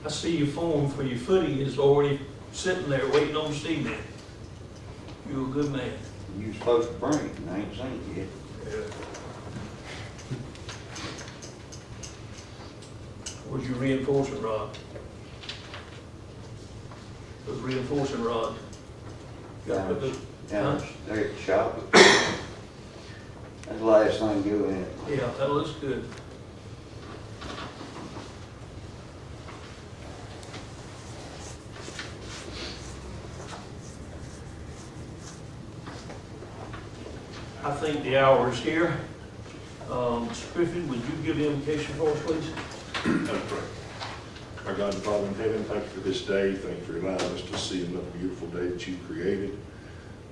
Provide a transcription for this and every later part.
I see your form for your footing is already sitting there waiting on Steve then. You're a good man. You supposed to bring it, and I ain't seen it yet. Yeah. Where's your reinforcing rod? Those reinforcing rods. Got to put those- Down there at the shop. That's the last thing doing it. Yeah, that looks good. I think the hour is here. Mr. Griffin, would you give the invocation for us, please? Let's pray. Our God and Father in heaven, thank you for this day. Thank you for allowing us to see another beautiful day that you created.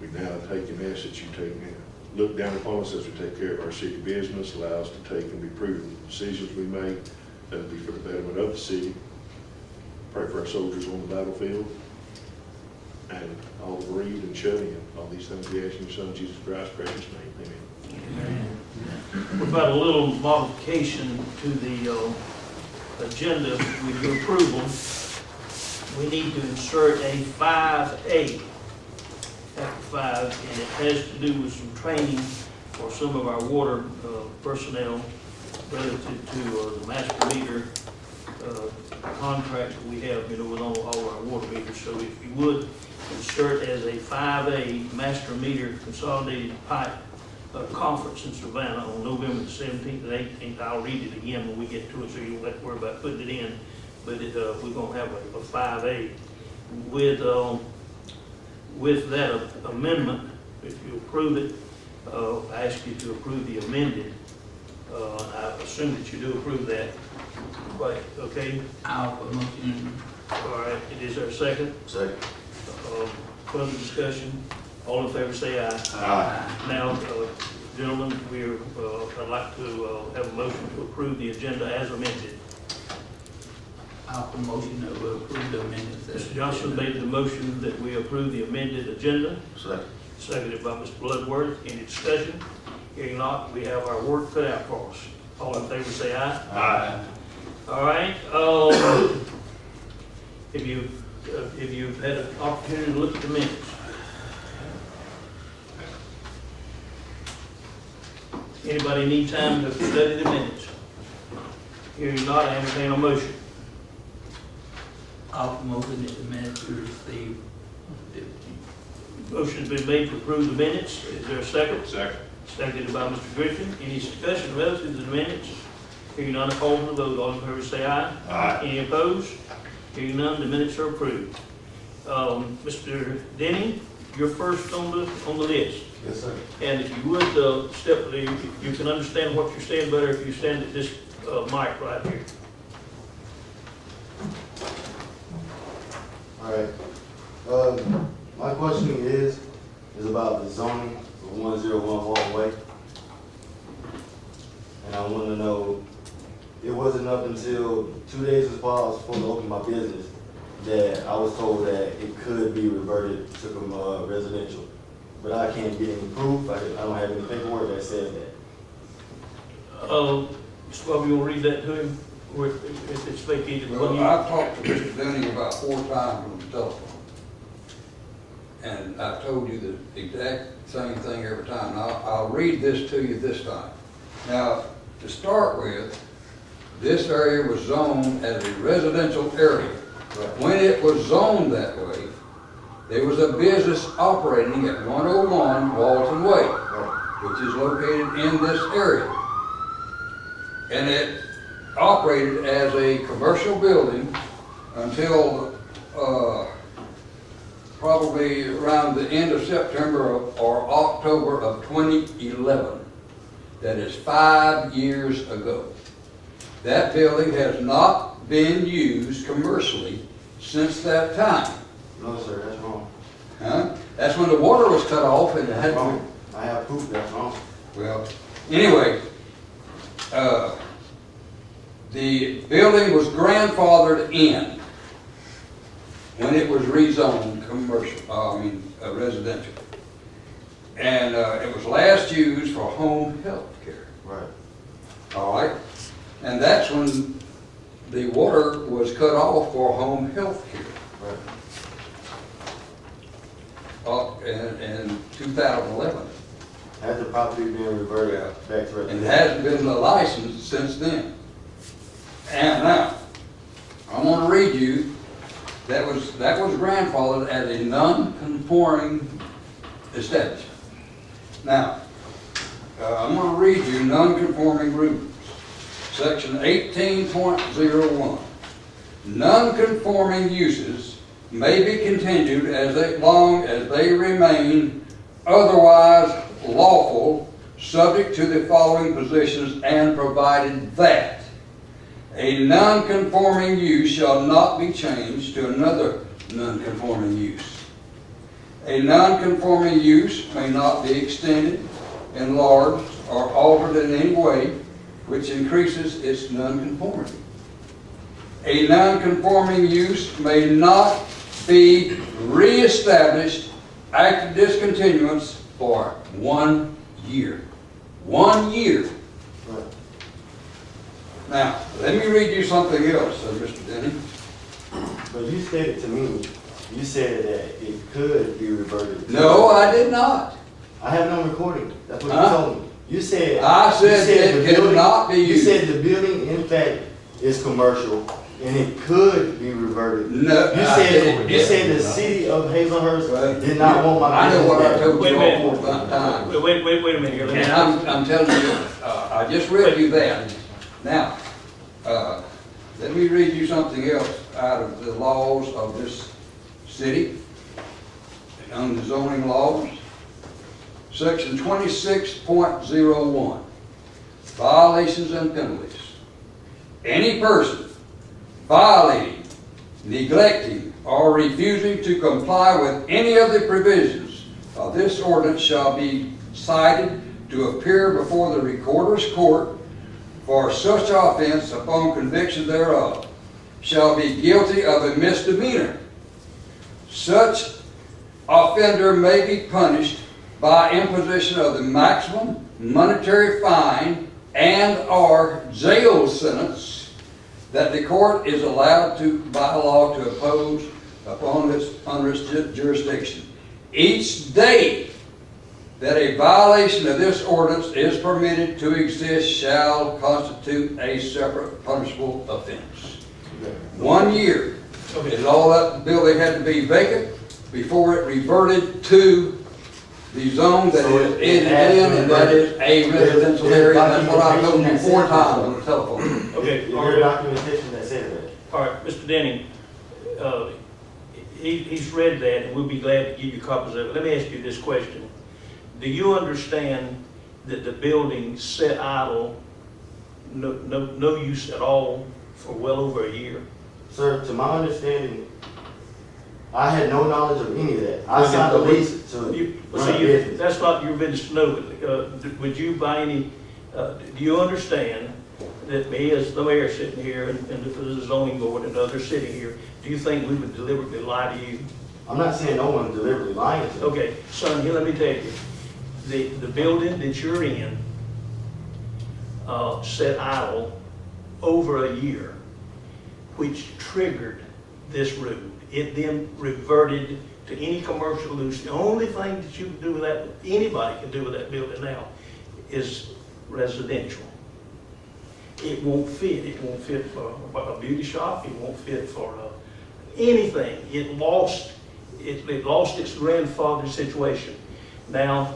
We now take and ask that you take and look down upon us as we take care of our city business, allow us to take and be prudent in the decisions we make, that it be for the betterment of the city. Pray for our soldiers on the battlefield and all the bereaved and shut in. All these things we ask in your Son, Jesus Christ's precious name. Amen. We've got a little modification to the agenda with your approval. We need to insert a 5A after 5, and it has to do with some training for some of our water personnel relative to the master meter contract that we have, with all our water meters. So if you would insert as a 5A master meter consolidated pipe conference in Savannah on November the 17th and 18th. I'll read it again when we get to it, so you don't have to worry about putting it in. But we're going to have a 5A with that amendment. If you approve it, I ask you to approve the amended. I assume that you do approve that. Right, okay? I'll put motion. All right, is there a second? Second. Further discussion? All in favor say aye. Aye. Now, gentlemen, I'd like to have a motion to approve the agenda as amended. I'll put motion that we approve the amendments. Mr. Johnson made the motion that we approve the amended agenda, Second. seconded by Mr. Bloodworth. Any discussion? Hearing not, we have our work cut out for us. All in favor say aye. Aye. All right, if you've had an opportunity to look at the minutes. Anybody need time to study the minutes? Hearing not, I entertain a motion. I'll put motion that the minutes be received. Motion's been made to approve the minutes. Is there a second? Second. Seconded by Mr. Griffin. Any discussion relative to the minutes? Hearing none, I call for the vote. All in favor say aye. Aye. Any opposed? Hearing none, the minutes are approved. Mr. Denny, you're first on the list. Yes, sir. And if you would, step, you can understand what you're saying better if you stand at this mic right here. All right. My question is about the zoning of 101 Walkway. And I want to know, it wasn't up until 2 days before I was supposed to open my business that I was told that it could be reverted to residential. But I can't get any proof. I don't have any paperwork that says that. Mr. Bobby, you want to read that to him? Or if it's vacated? Well, I've talked to Mr. Denning about 4 times on the telephone. And I've told you the exact same thing every time. I'll read this to you this time. Now, to start with, this area was zoned as a residential area. When it was zoned that way, there was a business operating at 101 Walton Way, which is located in this area. And it operated as a commercial building until probably around the end of September or October of 2011. That is 5 years ago. That building has not been used commercially since that time. No, sir, that's wrong. Huh? That's when the water was cut off and it That's had wrong. I have proof that's wrong. Well, anyway, the building was grandfathered in when it was rezoned residential. And it was last used for home health care. Right. All right? And that's when the water was cut off for home health care. In 2011. Has the property been reverted back to And residential? hasn't been licensed since then. And now, I'm gonna read you, that was grandfathered as a non-conforming establishment. Now, I'm gonna read you non-conforming rules. Section 18.01. Non-conforming uses may be continued as long as they remain otherwise lawful, subject to the following positions and provided that a non-conforming use shall not be changed to another non-conforming use. A non-conforming use may not be extended, enlarged, or altered in any way which increases its non-conformity. A non-conforming use may not be reestablished after discontinuance for 1 year. 1 year. Right. Now, let me read you something else, Mr. Denny. But you stated to me, you said that it could be reverted. No, I did not. I have no recording. That's what Huh? you told me. You said. I said you it the building- cannot be You used. said the building, in fact, is commercial and it could be reverted. No, You I said, didn't. you said the city of Hazelhurst Well, did not want my I know business what I back. told Wait a you minute. all 4 times. Wait a minute here. Let me- And I'm telling you, I just read you that. Now, let me read you something else out of the laws of this city, on the zoning laws. Section 26.01, violations and penalties. Any person violating, neglecting, or refusing to comply with any of the provisions of this ordinance shall be cited to appear before the recorder's court for such offense upon conviction thereof, shall be guilty of a misdemeanor. Such offender may be punished by imposition of the maximum monetary fine and/or jail sentence that the court is allowed to, by law, to impose upon its, under its jurisdiction. Each day that a violation of this ordinance is permitted to exist shall constitute a separate punishable offense. 1 year is all that building had to be vacant before it reverted to the zone that So it it is has in, and that is a residential there's area. That's what I told you documentation 4 that times says on the telephone. Okay, Is all there right. documentation that says that? All right, Mr. Denning, he's read that, and we'll be glad to give you copies of it. Let me ask you this question. Do you understand that the building sat idle, no use at all, for well over a year? Sir, to my understanding, I had no knowledge of any of that. I Okay, signed a but lease to run a business. That's not your business to know. Would you by any, do you understand that me as the mayor sitting here and the zoning board and others sitting here, do you think we would deliberately lie to you? I'm not saying no one deliberately lying to me. Okay, son, here, let me tell you, the building that you're in, sat idle over a year, which triggered this rule. It then reverted to any commercial use. The only thing that you can do with that, anybody can do with that building now, is residential. It won't fit. It won't fit for a beauty shop. It won't fit for anything. It lost its grandfather situation. Now,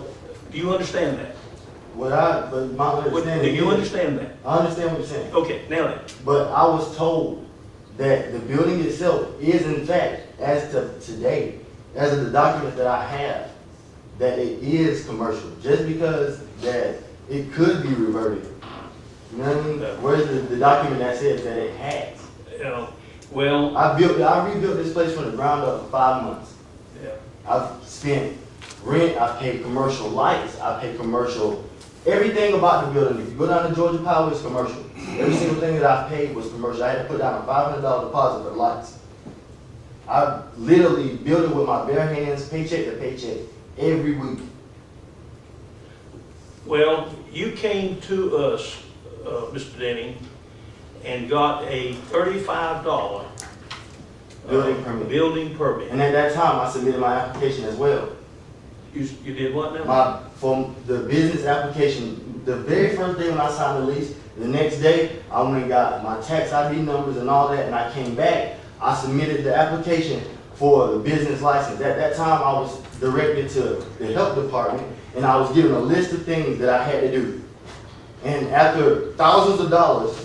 do you understand that? But my understanding. Do you is- understand that? I understand what you're saying. Okay, now then. But I was told that the building itself is in fact, as to today, as of the documents that I have, that it is commercial, just because that it could be reverted. You know what I mean? No. Where's the document that says that it has? Well, I rebuilt this place from the ground up in 5 months. yeah. I've spent rent, I've paid commercial lights, I've paid commercial, everything about the building. If you go down to Georgia Power, it's commercial. Every single thing that I paid was commercial. I had to put down a $500 deposit for the lights. I literally built it with my bare hands, paycheck to paycheck, every week. Well, you came to us, Mr. Denning, and got a $35 Building permit. building permit. And at that time, I submitted my application as well. You did what now? From the business application, the very first day when I signed the lease, the next day, I went and got my tax ID numbers and all that, and I came back, I submitted the application for the business license. At that time, I was directed to the health department, and I was given a list of things that I had to do. And after thousands of dollars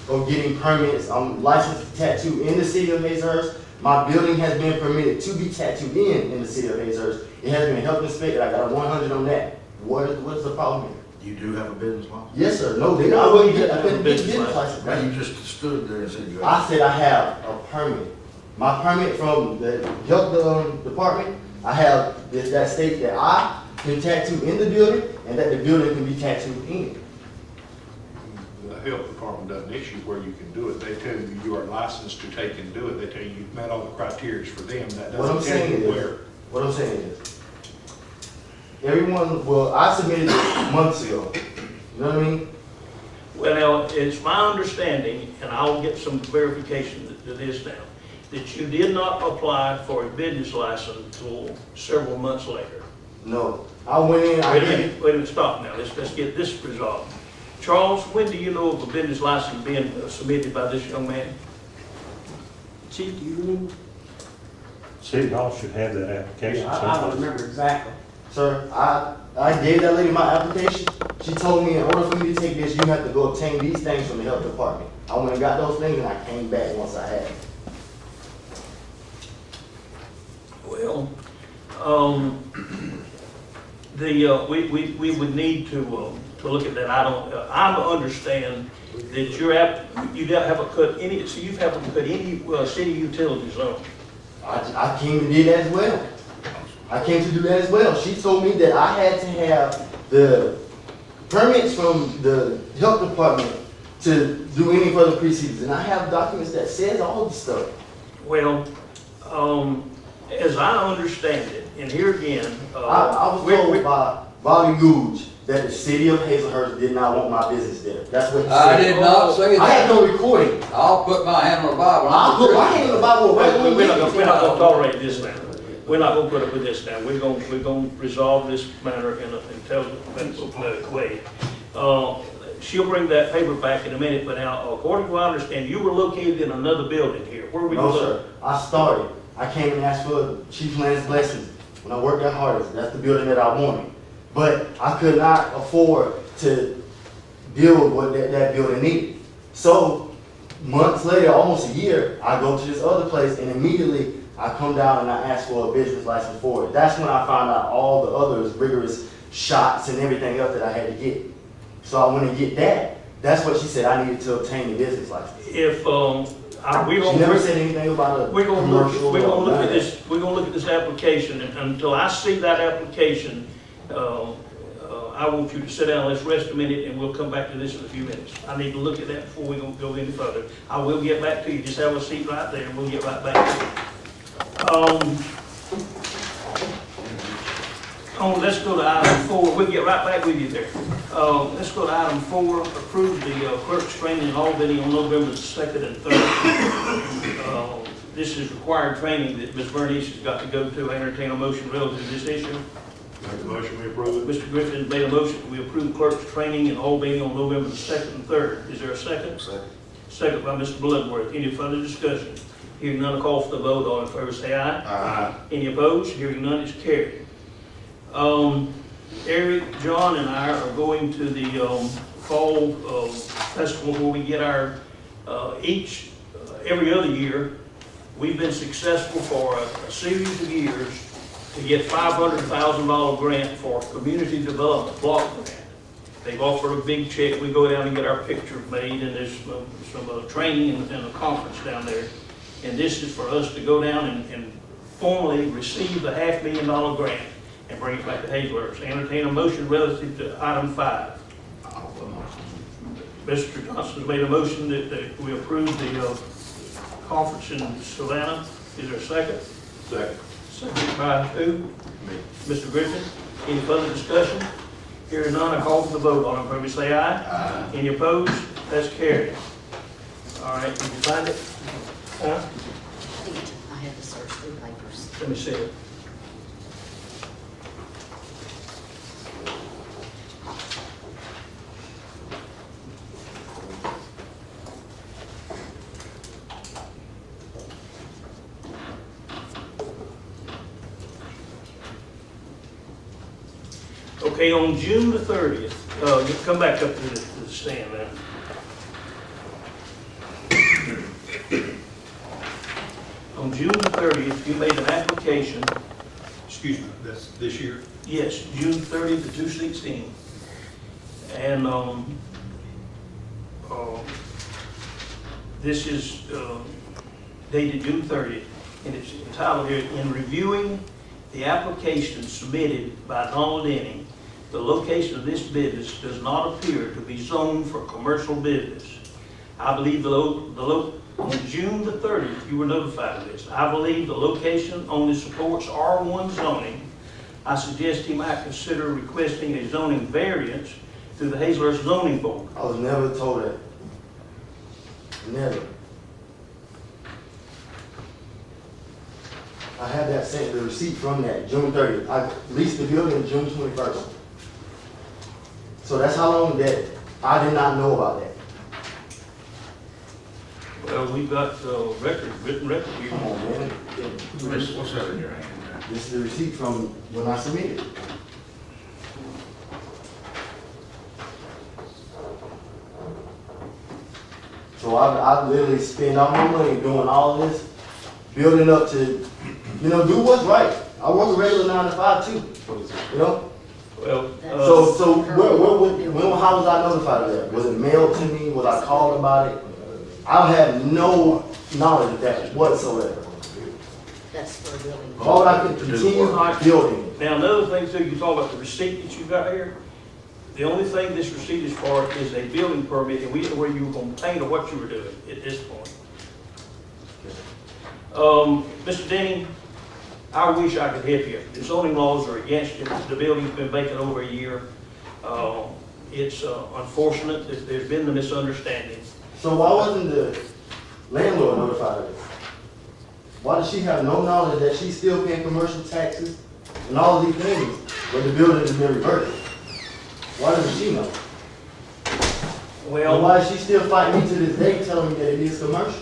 of getting permits, I'm licensed to tattoo in the city of Hazlehurst. My building has been permitted to be tattooed in the city of Hazlehurst. It has been health inspected, I got a 100 on that. What's the problem here? You do have a business license? Yes, sir, no, they No, don't, you didn't I have a couldn't get business business license. Now, you just stood there and said you I had. said I have a permit. My permit from the health department, I have that states that I can tattoo in the building and that the building can be tattooed in. The health department doesn't issue where you can do it. They tell you you are licensed to take and do it. They tell you you've met all the criteria for them. That What I'm doesn't tell saying you is, where. what I'm saying is, I submitted it months ago. You know what I mean? Well, now, it's my understanding, and I'll get some verification to this now, that you did not apply for a business license until several months later. No, I went in, I Wait a did. minute, wait a minute, stop now, let's get this resolved. Charles, when do you know of a business license being submitted by this young man? Chief, do you remember? City Hall should have that application I don't someplace. remember exactly. Sir, I gave that lady my application. She told me in order for me to take this, you have to go obtain these things from the health department. I went and got those things and I came back once I had it. Well, we would need to look at that. I understand that you don't have cut any, so you haven't cut any, city utilities on. I came to do that as well. I came to do that as well. She told me that I had to have the permits from the health department to do any further proceedings. And I have documents that says all this stuff. Well, as I understand it, and here again, I was told by Bobby Googe that the city of Hazlehurst did not want my business there. That's what he said. I did not say I have that. no recording. I'll put my hand on the Bible. I'll put my hand in the Bible right when we're not gonna tolerate this now. We're not gonna put up with this now. We're gonna resolve this matter in an intelligent way. She'll bring that paper back in a minute, but now, according to what I understand, you were located in another building here. Where were you? No, sir. I started. I came and asked for Chief Lance's blessings when I worked at Hardest. That's the building that I wanted. But I could not afford to build what that building needed. So months later, almost a year, I go to this other place and immediately I come down and I ask for a business license for it. That's when I found out all the other rigorous shots and everything else that I had to get. So I went and get that. That's what she said I needed to obtain the business license. If, we She don't. never said anything about a We're gonna commercial. look at this, we're gonna look at this application, and until I see that application, I want you to sit down, let's rest a minute, and we'll come back to this in a few minutes. I need to look at that before we go any further. I will get back to you, just have a seat right there, and we'll get right back to you. Let's go to item 4, we'll get right back with you there. Let's go to item 4, approve the clerk's training in Albany on November the 2nd and 3rd. This is required training that Ms. Bernice has got to go to. I entertain a motion relative to this issue. Make a motion, we approve it. Mr. Griffin made a motion, we approve clerk's training in Albany on November the 2nd and 3rd. Is there a second? Second. Second by Mr. Bloodworth. Any further discussion? Hearing none, call for the vote. All in favor say aye. Aye. Any opposed? Hearing none, it's carried. Eric, John, and I are going to the fall festival where we get our, every other year, we've been successful for a series of years to get $500,000 grant for community development block grant. They've offered a big check. We go down and get our picture made, and there's some training and a conference down there. And this is for us to go down and formally receive the $500,000 grant and bring it back to Hazlehurst. Entertain a motion relative to item 5. Mr. Johnson's made a motion that we approve the conference in Savannah. Is there a second? Second. Second by who? Mr. Griffin. Any further discussion? Hearing none, I call for the vote. All in favor say aye. Any opposed? That's carried. All right, did you find it? Huh? I had to search through papers. Let me see it. Okay, on June the 30th, you come back up to the stand now. On June the 30th, you made an application, Excuse me, that's this year? yes, June 30th to 2/16. And this is dated June 30th, and it's entitled here, "In reviewing the application submitted by Donald Denning, the location of this business does not appear to be zoned for commercial business. I believe on June the 30th, you were notified of this. I believe the location only supports R1 zoning. I suggest he might consider requesting a zoning variance through the Hazelhurst Zoning Board." I was never told that. Never. I had that sent, the receipt from that, June 30th. I leased the building June 21st. So that's how long that I did not know about that. Well, we've got written record here. Come on, man. What's that in your hand? This is the receipt from when I submitted. So I literally spend all my money doing all this, building up to, do what's right. I work a regular 9 to 5 too, Well, So how was I notified of that? Was it mailed to me? Was I called about it? I have no knowledge of that whatsoever. That's for a building. Why would I continue building? now another thing too, you talk about the receipt that you got here. The only thing this receipt is for is a building permit, and we didn't know where you were going to paint or what you were doing at this point. Mr. Denning, I wish I could help you. The zoning laws are against it. The building's been vacant over a year. It's unfortunate that there's been the misunderstanding. So why wasn't the landlord notified of it? Why does she have no knowledge that she's still paying commercial taxes and all of these things, but the building has been reverted? Why doesn't she know? And Well, why is she still fighting me to this day telling me that it is commercial?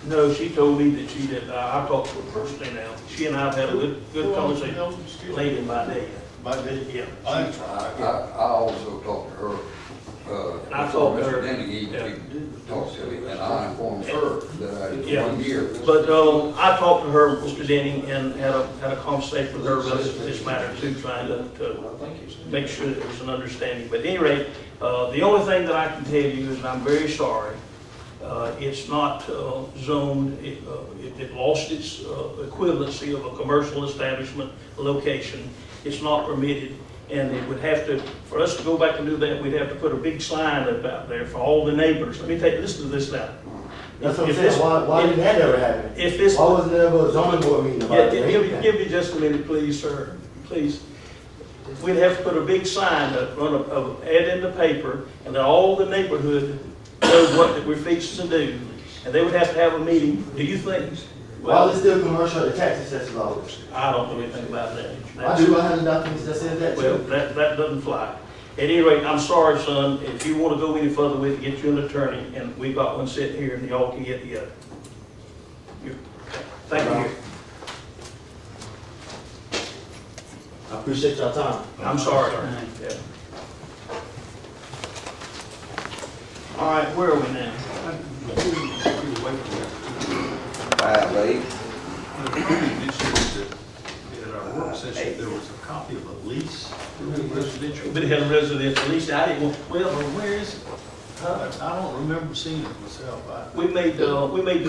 no, she told me that she did, I talked to her personally now. She and I have had a good conversation late in my day. Yeah. I also talked to her, And I talked to her. Mr. Denning even talked to me, and I informed her that I Yeah. had 1 year. But I talked to her, Mr. Denning, and had a conversation with her about this matter too, trying to make sure there was an understanding. But at any rate, the only thing that I can tell you is I'm very sorry. It's not zoned, it lost its equivalency of a commercial establishment location. It's not permitted, and it would have to, for us to go back and do that, we'd have to put a big sign up out there for all the neighbors. Listen to this now. That's what I'm If saying. this- Why didn't that ever happen? If this, Why wasn't there ever a zoning board meeting about yeah, it? give me just a minute, please, sir, please. We'd have to put a big sign up, run a ad in the paper, and then all the neighborhood knows what that we're fixing to do, and they would have to have a meeting. Do you think? Why is it still commercial at the tax assessor's office? I don't know anything about that. I do, I have the documents that says that Well, too. that doesn't fly. At any rate, I'm sorry, son, if you want to go any further with it, get you an attorney, and we've got one sitting here, and y'all can get together. Thank you. I appreciate your time. I'm sorry. Yeah. All right, where are we now? 5-8. At our work session, there was a copy of a lease for residential. But it had a residential lease, I didn't, well, Where is it? I don't remember seeing it myself. we made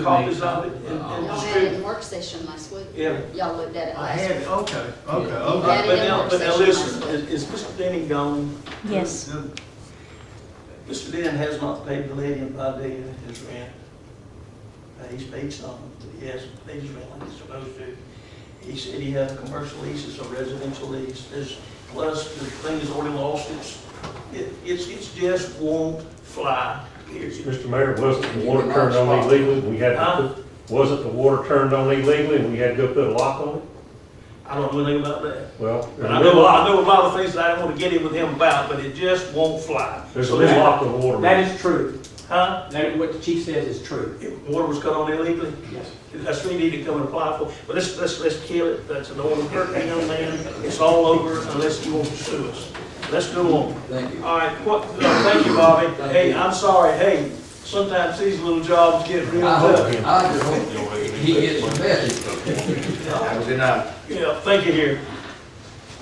copies of it and Y'all had it distributed. in work session last week. Yeah. Y'all looked at it I last had week. it, okay. But now listen, is Mr. Denning gone? Yes. Mr. Denning has not paid the lady in Padilla his rent. He's paid some, but he hasn't paid his rent like he's supposed to. He said he had a commercial lease, it's a residential lease. Plus, the thing is already lost its just won't fly, period. Mr. Mayor, wasn't the water turned on illegally? We had to put, wasn't the water turned on illegally and we had to go put a lock on it? I don't know anything about that. Well, But there's I a big know lock. a lot of things that I don't want to get in with him about, but it just won't fly. There's a big lock on the water. That is true. Huh? That, what the chief says is true. Water was cut on illegally? Yes. That's what we need to come and apply for. But let's kill it. That's an order, hurt young man. It's all over unless you want to sue us. Let's go on. Thank you. All right, thank you, Bobby. Hey, I'm sorry, hey, sometimes these little jobs get real I tough. just hope he gets the message. Have a good night. Yeah, thank you here.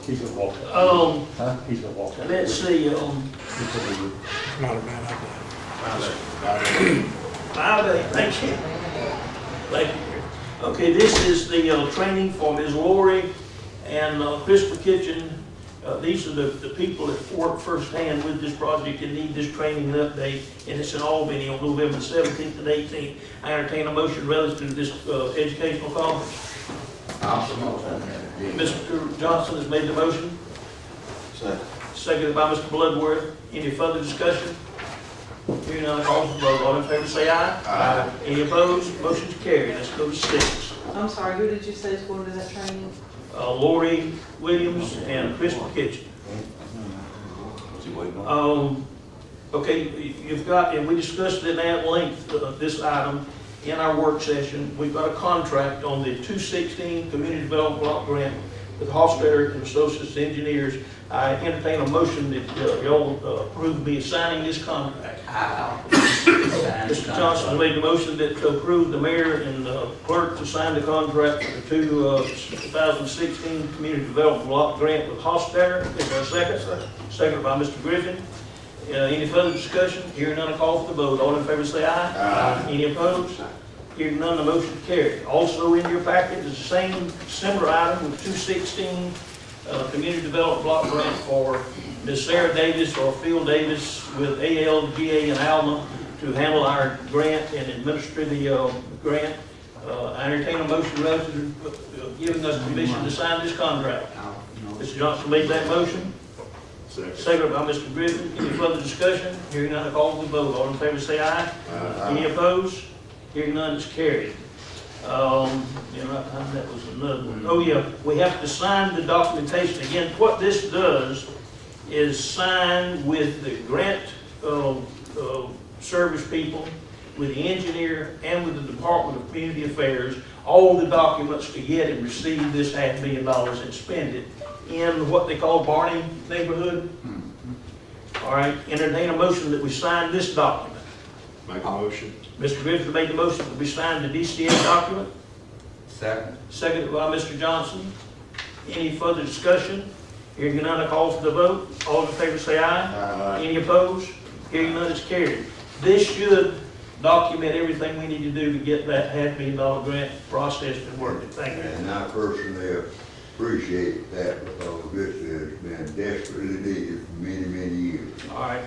He's gonna walk out. Huh? He's gonna walk out. Let's see, He's gonna be- 5A, thank you. Thank you. Okay, this is the training for Ms. Lori and Christopher Kitchen. These are the people that work firsthand with this project and need this training and update, and it's in Albany on November 17th and 18th. I entertain a motion relative to this educational conference. I'll promote that. Mr. Johnson has made the motion, Second. seconded by Mr. Bloodworth. Any further discussion? Hearing none, call for the vote. All in favor say aye. Aye. Any opposed? Motion's carried. Let's go to 6. I'm sorry, who did you say is going to that training? Lori Williams and Christopher Kitchen. Okay, you've got, and we discussed it at length, this item in our work session. We've got a contract on the 216 Community Development Block Grant with Hofstadter and Associates Engineers. I entertain a motion that y'all approve me signing this contract. Mr. Johnson made the motion that to approve the mayor and clerk to sign the contract for the 2016 Community Development Block Grant with Hofstadter. Is there a second? Second by Mr. Griffin. Any further discussion? Hearing none, call for the vote. All in favor say aye. Aye. Any opposed? Hearing none, the motion carried. Also in your packet is the same similar item with 216 Community Development Block Grant for Ms. Sarah Davis or Phil Davis with ALGA and ALMA to handle our grant and administer the grant. I entertain a motion relative to giving us permission to sign this contract. Mr. Johnson made that motion. Seconded by Mr. Griffin. Any further discussion? Hearing none, call for the vote. All in favor say aye. Any opposed? Hearing none, it's carried. That was another one. Oh yeah, we have to sign the documentation. Again, what this does is sign with the grant service people, with the engineer, and with the Department of Community Affairs, all the documents to get and receive this $500,000 and spend it in what they call Barney neighborhood. All right, entertain a motion that we sign this document. Make a motion. Mr. Griffin made the motion that we sign the DCA document. Second. Seconded by Mr. Johnson. Any further discussion? Hearing none, I call for the vote. All in favor say aye. Any opposed? Hearing none, it's carried. This should document everything we need to do to get that $500,000 grant processed and working. Thank you. And I personally appreciate that because this has been desperately needed for many, many years. All right.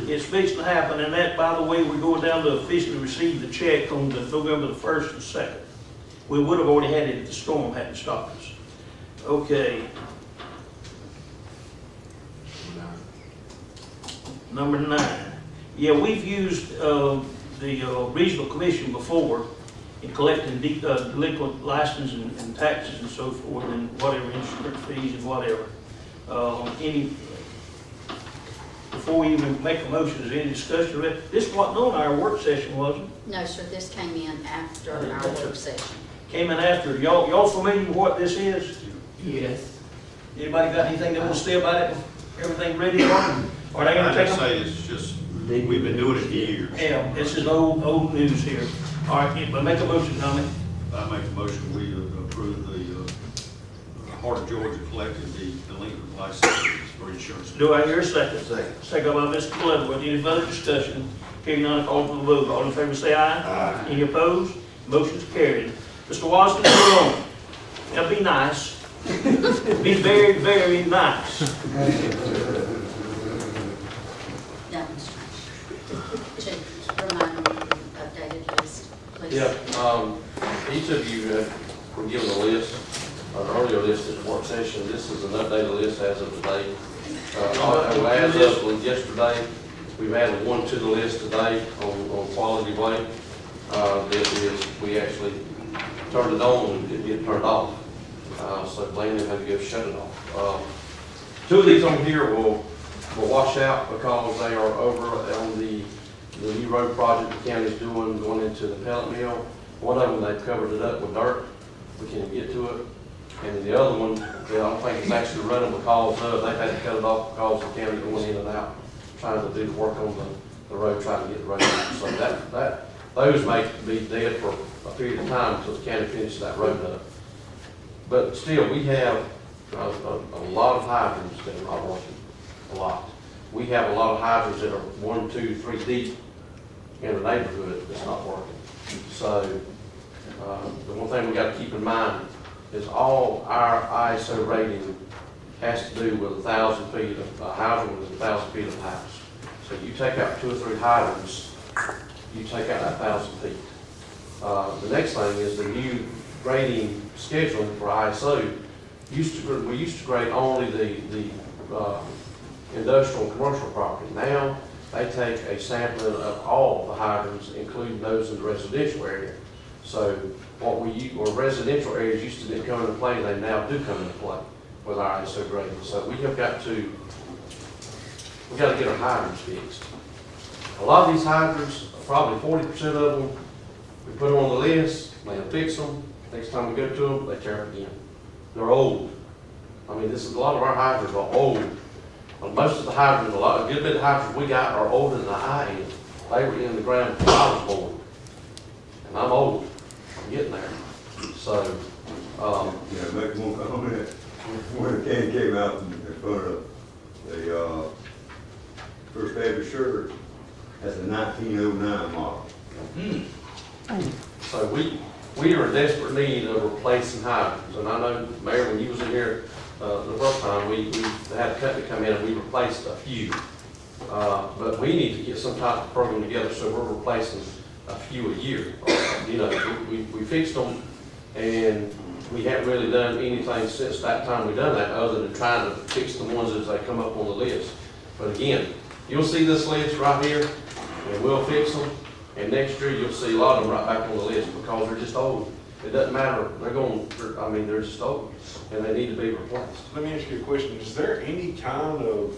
It's fixing to happen, and that, by the way, we're going down to officially receive the check on the November the 1st and 2nd. We would have already had it if the storm hadn't stopped us. Okay. Number 9. Yeah, we've used the regional commission before in collecting delinquent license and taxes and so forth, and whatever insurance fees and whatever. Before we even make a motion, is there any discussion of it? This wasn't on our work session, was it? No, sir, this came in after our work session. Came in after. Y'all familiar with what this is? Yes. Anybody got anything they want to say about it? Everything ready for them? Are they gonna I take just them? say it's just, we've been doing it for years. Yeah, this is old news here. All right, but make a motion, Tommy. I make a motion, we approve the Heart of Georgia collecting the delinquent licenses for insurance. Do I hear a second? Second. Second by Mr. Bloodworth. Any further discussion? Hearing none, call for the vote. All in favor say aye. Aye. Any opposed? Motion's carried. Mr. Washington, go on. That'll be nice. Be very, very nice. Chief, remind them of the updated list, please. Yeah, each of you were given a list, an earlier list at the work session. This is an updated list as of today. As of yesterday, We've added one to the list today on Quality Way. That is, we actually turned it on and it didn't turn off. So Blaine had to go shut it off. Two of these on here will wash out because they are over on the new road project the county's doing, going into the pellet mill. One of them, they've covered it up with dirt. We can't get to it. And the other one, I don't think it's actually running because of, they've had to cut it off because the county going in and out, trying to do the work on the road, trying to get the road. So those may be dead for a period of time until the county finishes that road up. But still, we have a lot of hydrants that are not working, a lot. We have a lot of hydrants that are 1, 2, 3 deep in the neighborhood that's not working. So, the one thing we gotta keep in mind is all our ISO rating has to do with 1,000 feet of, a hydrant with 1,000 feet of house. So you take out 2 or 3 hydrants, you take out that 1,000 feet. The next thing is the new grading scheduling for ISO. We used to grade only the industrial and commercial property. Now, they take a sampling of all the hydrants, including those in the residential area. So what residential areas used to come into play, they now do come into play with our ISO grading. So we got to get our hydrants fixed. A lot of these hydrants, probably 40% of them, we put them on the list, they'll fix them. Next time we go to them, they tear them again. They're old. I mean, a lot of our hydrants are old. Well, most of the hydrants, a good bit of hydrants we got are older than I am. They were in the ground before I was born. And I'm old. I'm getting there. So, Yeah, make one comment. When the can came out in front of the First Baptist Church, that's a 1909 model. So we are in desperate need of replacing hydrants. And I know, Mayor, when you was in here the first time, we had a company come in and we replaced a few. But we need to get some type of program together so we're replacing a few a year. You know, we fixed them and we haven't really done anything since that time we done that other than trying to fix the ones as they come up on the list. But again, you'll see this list right here and we'll fix them. And next year, you'll see a lot of them right back on the list because they're just old. It doesn't matter, they're just old, and they need to be replaced. Let me ask you a question. Is there any kind of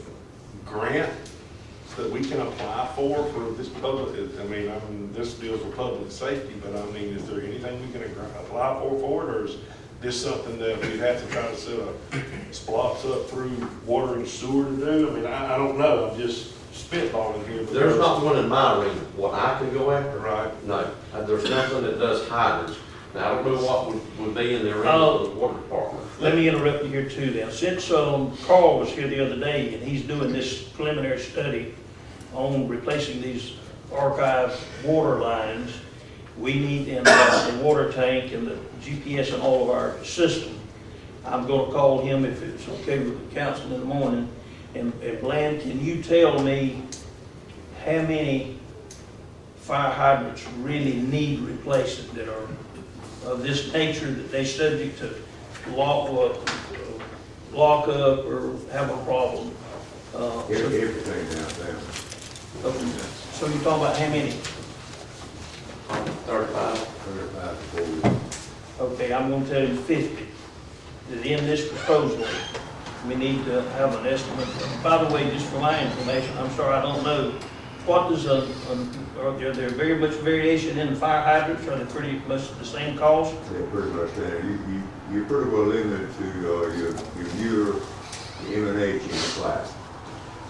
grant that we can apply for this public? I mean, this deals with public safety, but I mean, is there anything we can apply for it, or is this something that we'd have to try to set splots up through water and sewer to do? I mean, I don't know. I'm just spitballing here. There's not one in my arena. What I can go after? Right. No. There's nothing that does hydrants. Now, I don't know what would be in the arena of the water department. Let me interrupt you here too then. Since Carl was here the other day and he's doing this preliminary study on replacing these archive water lines, we need in the water tank and the GPS in all of our system. I'm gonna call him if it's okay with the council in the morning. And Bland, can you tell me how many fire hydrants really need replacing that are of this nature that they subject to lock up or have a problem? Everything downtown. Okay. So you're talking about how many? 35. 35 to 40. Okay, I'm gonna tell you 50. That in this proposal, we need to have an estimate. By the way, just for my information, I'm sorry, I don't know. What does are there very much variation in the fire hydrants? Are they pretty much the same cost? They're pretty much there. You're pretty well limited to your Mueller, the M&H, and the class.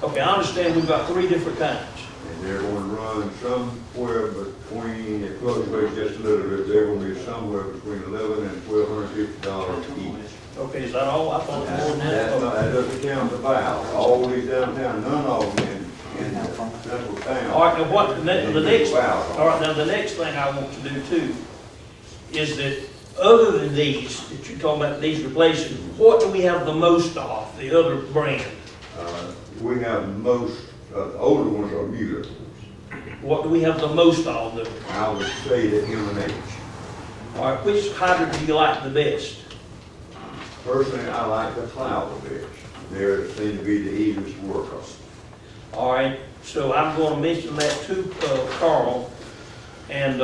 Okay, I understand we've got 3 different kinds. And they're going to run somewhere between, it fluctuates just a little bit, they're going to be somewhere between $1,100 and $1,250 each. Okay, is that all? I thought it was more than that. That doesn't count the valves. All these downtown, none of them in central town. All right, now what, the next, Valves. all right, now the next thing I want to do too is that other than these, that you're talking about these replacing, what do we have the most of, the other brand? We have most, the older ones are Mueller. What do we have the most of them? I would say the M&H. All right, which hydrant do you like the best? Personally, I like the cloud the best. They seem to be the easiest to work on. All right, so I'm gonna mention that to, Carl, and,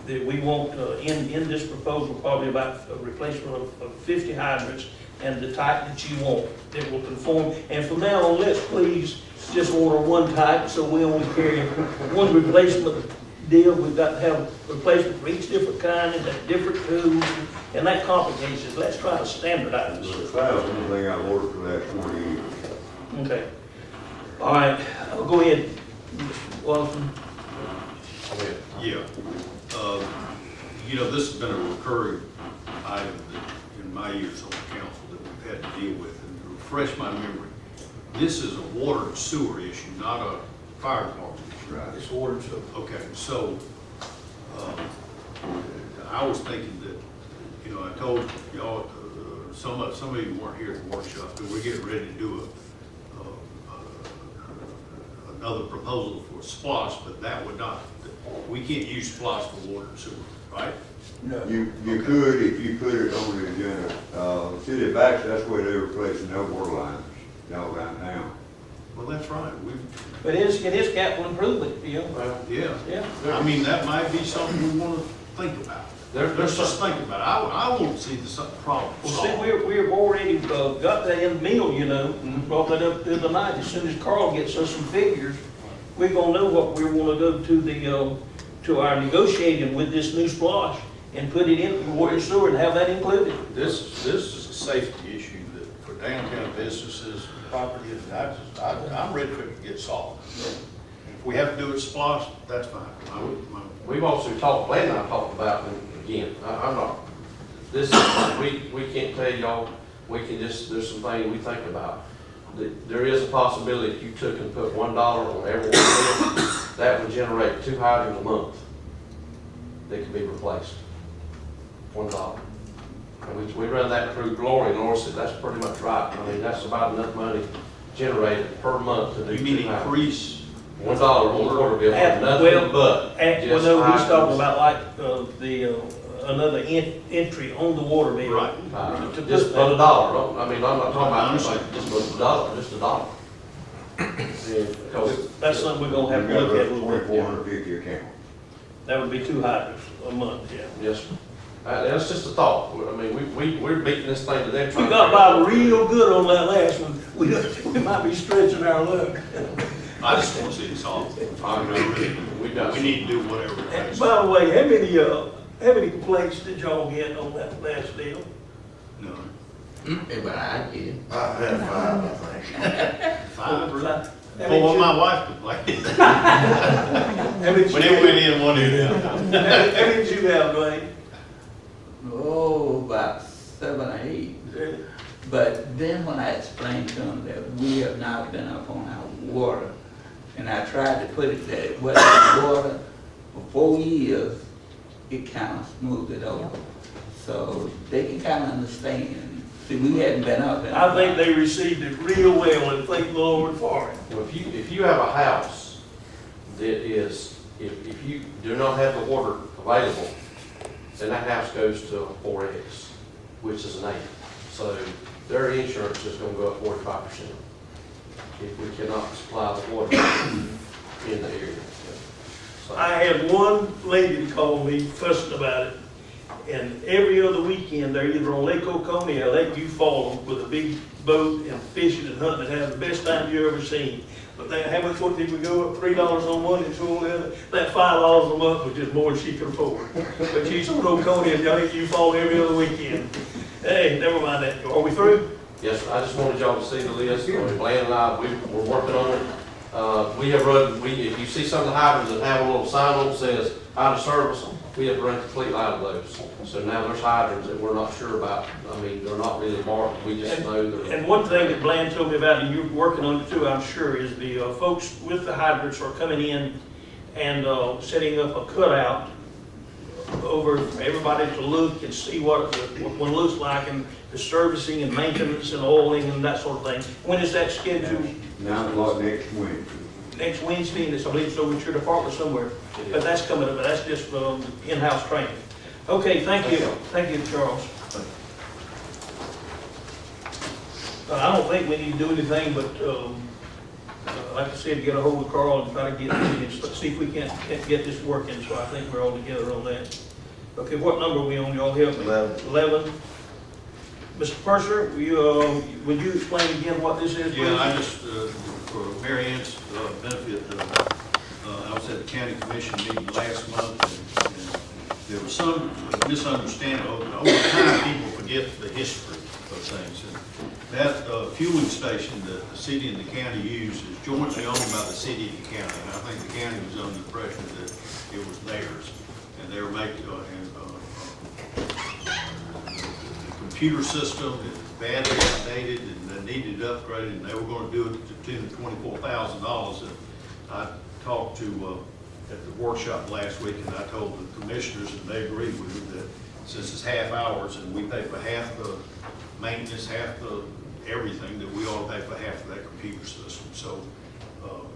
that we want, in this proposal, probably about a replacement of 50 hydrants and the type that you want, that will conform. And from now on, let's please just order one type, so we only carry one replacement deal. We've got to have replacement for each different kind and at different tools, and that complicates it. Let's try to standardize The this. thousand thing I've ordered for that 40 years. Okay. All right, go ahead, Mr. Wallace. Yeah. You know, this has been a recurring item that in my years on the council that we've had to deal with. And to refresh my memory, this is a water and sewer issue, not a fire department issue. Right. It's water and sewer. Okay, so, I was thinking that, you know, I told y'all, some of you weren't here at the workshop, but we're getting ready to do another proposal for SPOS, but that would not, we can't use SPOS for water and sewer, right? No. You could if you put it on the agenda. City of Baxter, that's where they're replacing their water lines, y'all right now. Well, that's right, But it is capital improvement, you know? Well, Yeah. I mean, that might be something we want to think about. Let's just think about it. I want to see the problem Well, see, solved. we've already got that in the mill, you know, and brought that up the other night. As soon as Carl gets us some figures, we're gonna know what we wanna go to the, to our negotiating with this new splosh and put it in water and sewer and have that included. This is a safety issue that for downtown businesses, property, I'm ready for it to get solved. If we have to do it splosh, that's fine. We've also talked, Glenn and I talked about, and again, I'm not, this, we can't tell y'all, we can just, there's some things we think about. There is a possibility if you took and put $1 on every one bill, that would generate 2 hydrants a month that could be replaced. $1. And we run that through Glory, and Laura said that's pretty much right. I mean, that's about enough money generated per month to do You mean 2 hydrants. increase? $1 on the water bill, Well, nothing but Well, just no, he's talking hydrants. about like, another entry on the water bill. Right. To put Just that- put $1. I mean, I'm not talking I about, understand. just put $1, just $1. And, because That's something we're gonna have We've to got look at a about little bit. 2,450 account. That would be 2 hydrants a month, yeah. yes, sir. That's just a thought. I mean, we're beating this thing to them. We trying to got figure by real good on that last one. We might be stretching our luck. I just want to see it solved. We got We need to do whatever it And takes. by the way, how many complaints did y'all get on that last deal? No. But I get it. I had 5, I think. Five, really? How Well, many when you- my wife complained. how many When you- it went in, one end out. How many did you have, Dwayne? Oh, about 7 or 8. But then when I explained to them that we have not been up on our water, and I tried to put it that what water for 4 years, it kind of smoothed it over. So they can kind of understand. See, we hadn't been up in. I think they received it real well, and thank the Lord for it. Well, if you have a house that is, if you do not have the water available, then that house goes to a 4X, which is an 8. So their insurance is gonna go up 45% if we cannot supply the water in the area. So- I had one lady call me fussing about it, and every other weekend, they're either on Lake Oconee or Lake Eufaula with a big boat and fishing and hunting and having the best time you ever seen. But they, how much, what did we go up, $3 on one and $2 on the other? That $5 a month was just more than she could afford. But she's on Oconee and Lake Eufaula every other weekend. Hey, never mind that. Are we through? Yes, sir. I just wanted y'all to see the list. Glenn and I, we're working on it. We have run, if you see some of the hydrants that have a little sign on that says out of service, we have run completely out of those. So now there's hydrants that we're not sure about. I mean, they're not really marked. We just know they're. And one thing that Bland told me about, and you're working on it too, I'm sure, is the folks with the hydrants are coming in and setting up a cutout over for everybody to look and see what one looks like, and the servicing and maintenance and oiling and that sort of thing. When is that scheduled? 9 o'clock next Wednesday. Next Wednesday, and it's, I believe it's over at your department somewhere. But that's coming up, but that's just in-house training. Okay, thank you. Thank you, Charles. I don't think we need to do anything, but, like I said, get a hold of Carl and try to get, see if we can't get this working, so I think we're all together on that. Okay, what number are we on, y'all help me? 11. Mr. Purser, would you explain again what this is? Yeah, please? I just, for Mary Ann's benefit, I was at the county commission meeting last month, and there was some misunderstanding. Over time, people forget the history of things. And that fueling station that the city and the county use is jointly owned by the city and the county. And I think the county was under the impression that it was theirs. And they were making, the computer system is badly outdated and they needed upgraded, and they were gonna do it to the tune of $24,000. And I talked to, at the workshop last week, and I told the commissioners, and they agreed with me, that since it's half hours and we pay for half the maintenance, half the everything, that we ought to pay for half of that computer system. So,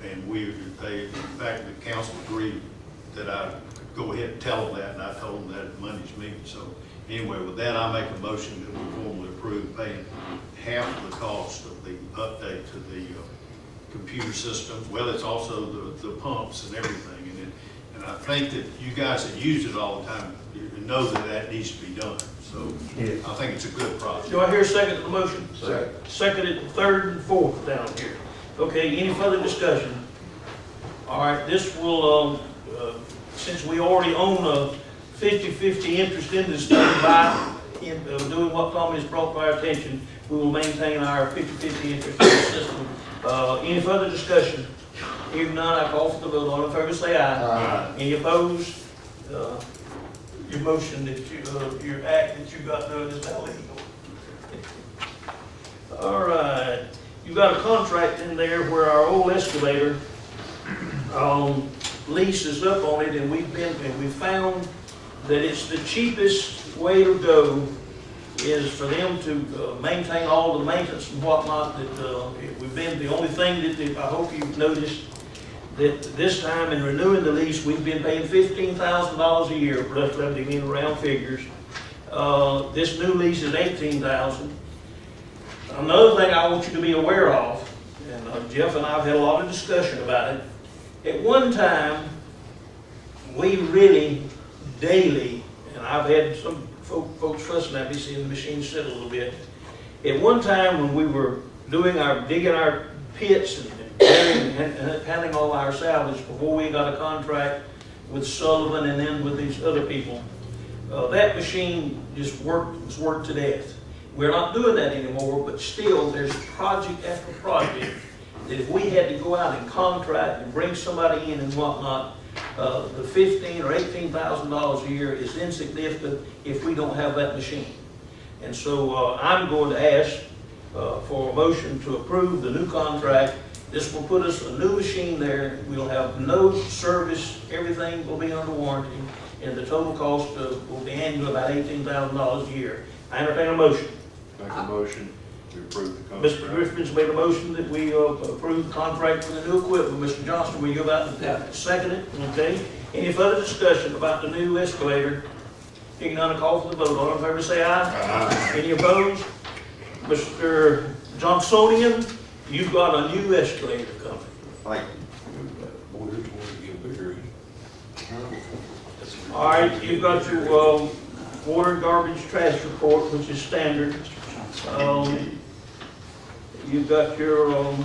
and in fact, the council agreed that I could go ahead and tell them that, and I told them that at Monday's meeting. So anyway, with that, I make a motion that we formally approve paying half of the cost of the update to the computer systems. Well, it's also the pumps and everything. And I think that you guys that use it all the time, you know that that needs to be done. So I think it's a good project. Do I hear a second to the motion? Second. Seconded, third and fourth down here. Okay, any further discussion? All right, this will, since we already own a 50-50 interest in this thing by doing what Tommy has brought to our attention, we will maintain our 50-50 interest in the system. Any further discussion? Hearing none, I call for the vote. All in favor, say aye. Aye. Any opposed? Your motion that your act that you got done is now legal. All right, you got a contract in there where our old excavator lease is up on it, and we found that it's the cheapest way to go is for them to maintain all the maintenance and whatnot. That we've been the only thing that I hope you've noticed that this time in renewing the lease, we've been paying $15,000 a year, plus levy in round figures. This new lease is $18,000. Another thing I want you to be aware of, and Jeff and I have had a lot of discussion about it. At one time, we really daily, and I've had some folks fussing at me seeing the machine sit a little bit. At one time, when we were digging our pits and handling all our salvage before we got a contract with Sullivan and then with these other people, that machine just was worked to death. We're not doing that anymore, but still there's project after project that if we had to go out and contract and bring somebody in and whatnot, the $15,000 or $18,000 a year is insignificant if we don't have that machine. And so I'm going to ask for a motion to approve the new contract. This will put us a new machine there. We'll have no service. Everything will be under warranty. And the total cost will be annual about $18,000 a year. I entertain a motion. Make a motion to approve the contract. Mr. Griffin's made a motion that we approve the contract for the new equipment. Mr. Johnston, will you go about and second it? Okay. Any further discussion about the new excavator? Hearing none, call for the vote. All in favor say aye. Aye. Any opposed? Mr. Johnsonian, you've got a new excavator coming. Thank All right, you've got your water and garbage trash report, which is standard. You've got your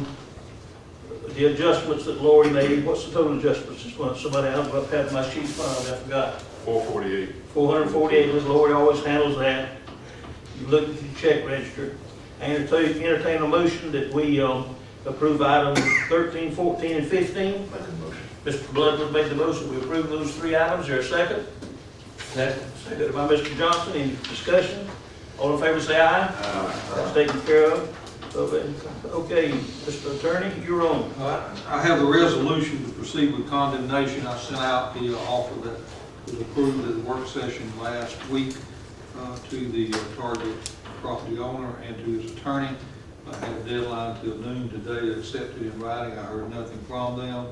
the adjustments that Lori made. What's the total adjustments this month? Somebody else had my sheet filed, I forgot. 448. 448, Ms. Lori always handles that. You look at your check register. And entertain a motion that we approve items 13, 14, and 15. Mr. Bloodwood made the motion. We approve those three items. Is there a second? Second. Seconded by Mr. Johnson. Any discussion? All in favor say aye. Aye. That's taken care of. Okay, Mr. Attorney, you're on. I have the resolution to proceed with condemnation. I sent out the offer that was approved at the work session last week to the target property owner and to his attorney. I had a deadline till noon today to accept it in writing. I heard nothing from them.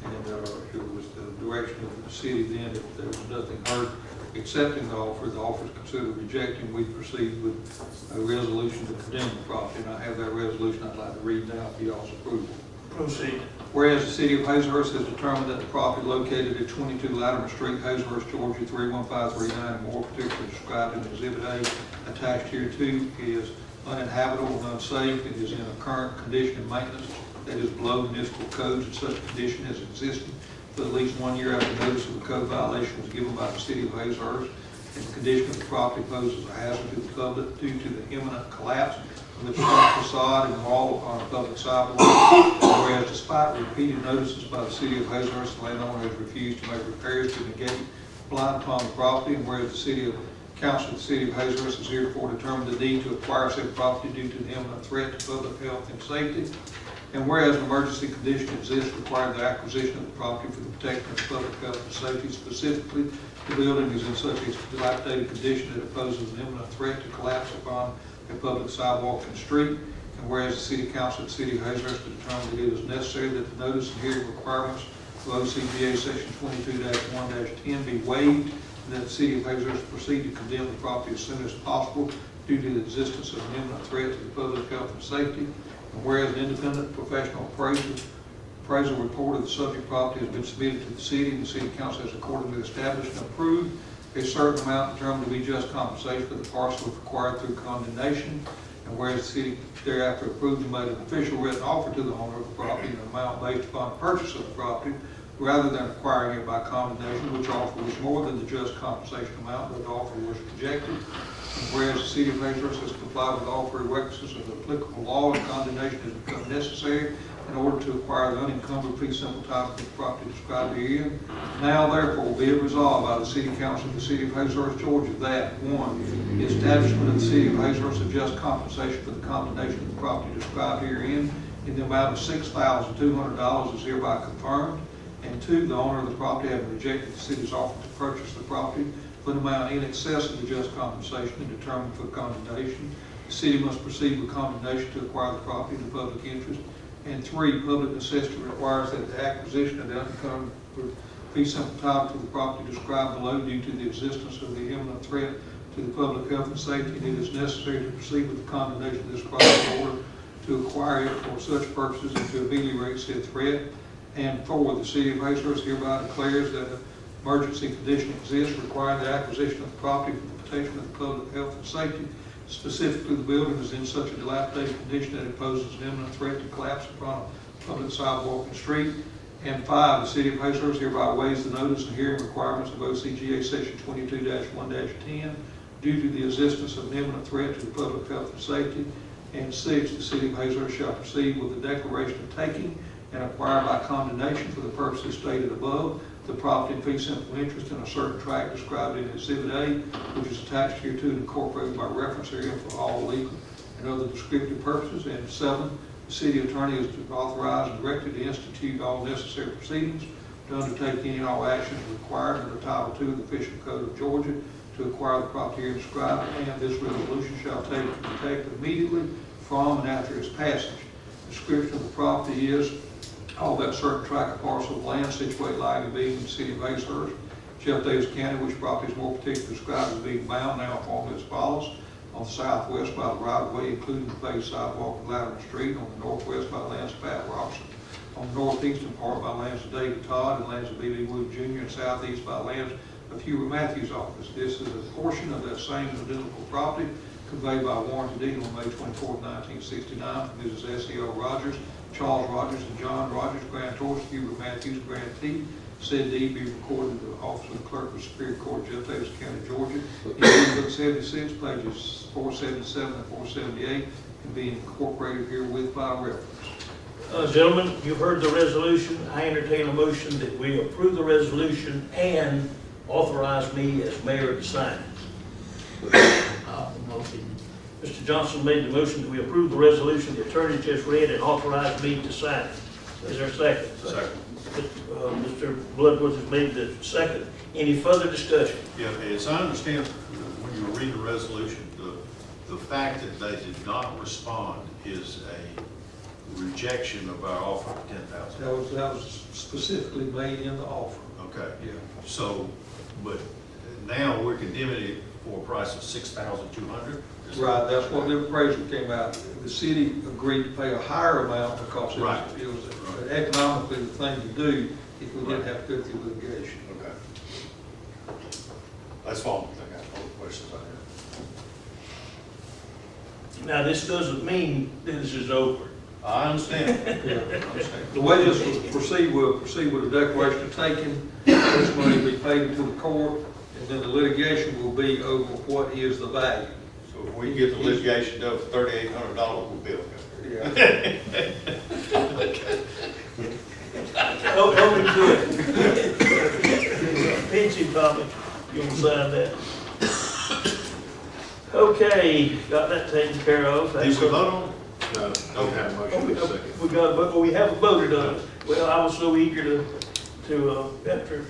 And it was the direction of the city then, if there was nothing heard accepting the offer is considered rejecting, we proceed with a resolution to condemn the property. And I have that resolution I'd like to read now for y'all's approval. Proceed. Whereas the city of Hazlehurst has determined that the property located at 22 Latimer Street, Hazlehurst, Georgia 31539, and more particularly described in Exhibit A attached here to, is uninhabitable and unsafe. It is in a current condition of maintenance that is below municipal codes, and such condition has existed for at least 1 year after notice of a code violation was given by the city of Hazlehurst. And the condition of the property poses a hazard to the public due to the imminent collapse of the front facade and wall upon a public sidewalk. Whereas despite repeated notices by the city of Hazlehurst, the landowner has refused to make repairs to negate blight upon the property. And whereas the city of Council of the City of Hazlehurst is herefore determined the need to acquire said property due to the imminent threat to public health and safety. And whereas an emergency condition exists requiring the acquisition of the property for the protection of public health and safety, specifically the building is in such a dilapidated condition that it poses an imminent threat to collapse upon a public sidewalk and street. And whereas the City Council of the City of Hazlehurst has determined that it is necessary that the notice and hearing requirements of OCGA Section 22-1-10 be waived, and that the City of Hazlehurst proceed to condemn the property as soon as possible due to the existence of an imminent threat to the public health and safety. And whereas an independent professional appraisal report of the subject property has been submitted to the City Council has accordingly established and approved a certain amount determined to be just compensation for the parcel if acquired through condemnation. And whereas the city thereafter approved and made an official written offer to the owner of the property in an amount based upon the purchase of the property, rather than acquiring it by condemnation, which offer was more than the just compensation amount, but the offer was rejected. And whereas the city of Hazlehurst has complied with all prerequisites of the applicable law, and condemnation has become necessary in order to acquire the unencumbered fee simple title of the property described herein. Now therefore be it resolved by the City Council of the City of Hazlehurst, Georgia, that 1, the establishment of the City of Hazlehurst of just compensation for the condemnation of the property described herein in the amount of $6,200 is hereby confirmed. And 2, the owner of the property having rejected the city's offer to purchase the property for an amount in excess of the just compensation and determined for condemnation, the city must proceed with condemnation to acquire the property in the public interest. And 3, public necessity requires that the acquisition of the unencumbered fee simple title to the property described below due to the existence of the imminent threat to the public health and safety, and it is necessary to proceed with the condemnation of this property in order to acquire it for such purposes and to ameliorate said threat. And 4, the City of Hazlehurst hereby declares that an emergency condition exists requiring the acquisition of the property for the protection of the public health and safety. Specifically, the building is in such a dilapidated condition that it poses an imminent threat to collapse upon a public sidewalk and street. And 5, the City of Hazlehurst hereby waives the notice and hearing requirements of OCGA Section 22-1-10 due to the existence of an imminent threat to the public health and safety. And 6, the City of Hazlehurst shall proceed with the declaration of taking and acquire by condemnation for the purposes stated above the property in fee simple interest in a certain tract described in Exhibit A, which is attached here to and incorporated by reference herein for all legal and other descriptive purposes. And 7, the city attorney is authorized and directed to institute all necessary proceedings to undertake any and all actions required under Title II of the Official Code of Georgia to acquire the property here described, and this resolution shall take effect immediately from and after its passage. The description of the property is all that certain tract of parcel of land situated lying and being in the city of Hazlehurst, Jeff Davis County, which property is more particularly described as being bound now formally as follows: on the southwest by the right of way, including the paved sidewalk of Latimer Street; on the northwest by lands of Pat Robson; on the northeastern part by lands of David Todd and lands of B.B. Wood Jr., and southeast by lands of Hubert Matthews' office. This is a portion of that same identical property conveyed by warranty deed on May 24, 1969 from Mrs. S.E.O. Rogers, Charles Rogers, and John Rogers, grantors, Hubert Matthews, grantee. Said deed be recorded in the office of the clerk of the Superior Court, Jeff Davis County, Georgia, in Book 76, pages 477 and 478, and be incorporated herewith by reference. Gentlemen, you've heard the resolution. I entertain a motion that we approve the resolution and authorize me as mayor to sign it. Mr. Johnson made the motion that we approve the resolution the attorney just read and authorize me to sign it. Is there a second? Second. Mr. Bloodworth has made the second. Any further discussion? Yeah, as I understand, when you read the resolution, the fact that they did not respond is a rejection of our offer of $10,000. That was specifically made in the offer. Okay. Yeah. So, but now we're condemning it for a price of $6,200? Right, that's what the appraisal came out. The city agreed to pay a higher amount because Right. it was economically the thing to do if we didn't have to go through litigation. Okay. That's all I got, all the questions I have. Now, this doesn't mean this is over. I understand. Yeah. The way this will proceed, we'll proceed with a declaration of taking, this money will be paid into the court, and then the litigation will be over what is the value. So if we get the litigation done for $3,800, we'll be okay. Yeah. Oh, we do it. Peachy, Bobby, you want to sign that? Okay, got that taken care of. Did we vote on it? No, don't have a motion in a second. We got, but we haven't voted on it. Well, I was so eager to, after